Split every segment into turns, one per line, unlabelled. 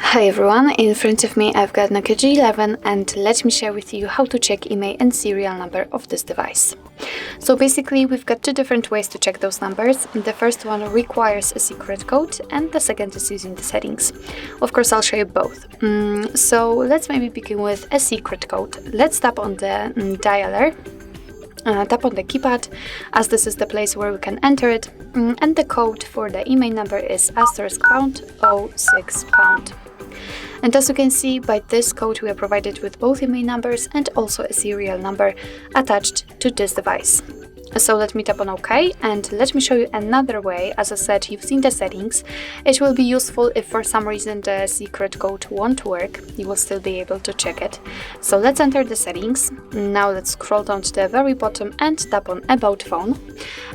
Hi everyone, in front of me I've got Nokia G11 and let me share with you how to check IMEI and serial number of this device. So basically we've got two different ways to check those numbers. The first one requires a secret code and the second is using the settings. Of course I'll show you both. So let's maybe begin with a secret code. Let's tap on the dialer. Tap on the keypad, as this is the place where we can enter it, and the code for the IMEI number is *#06#. And as you can see, by this code we are provided with both IMEI numbers and also a serial number attached to this device. So let me tap on OK and let me show you another way. As I said, you've seen the settings. It will be useful if for some reason the secret code won't work. You will still be able to check it. So let's enter the settings. Now let's scroll down to the very bottom and tap on About Phone.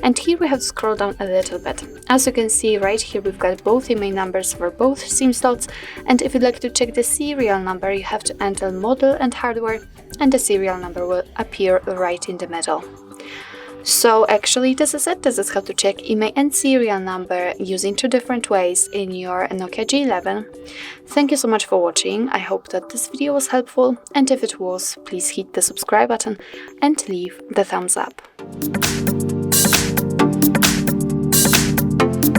And here we have to scroll down a little bit. As you can see right here, we've got both IMEI numbers for both SIM slots. And if you'd like to check the serial number, you have to enter model and hardware, and the serial number will appear right in the middle. So actually this is it. This is how to check IMEI and serial number using two different ways in your Nokia G11. Thank you so much for watching. I hope that this video was helpful, and if it was, please hit the subscribe button and leave the thumbs up.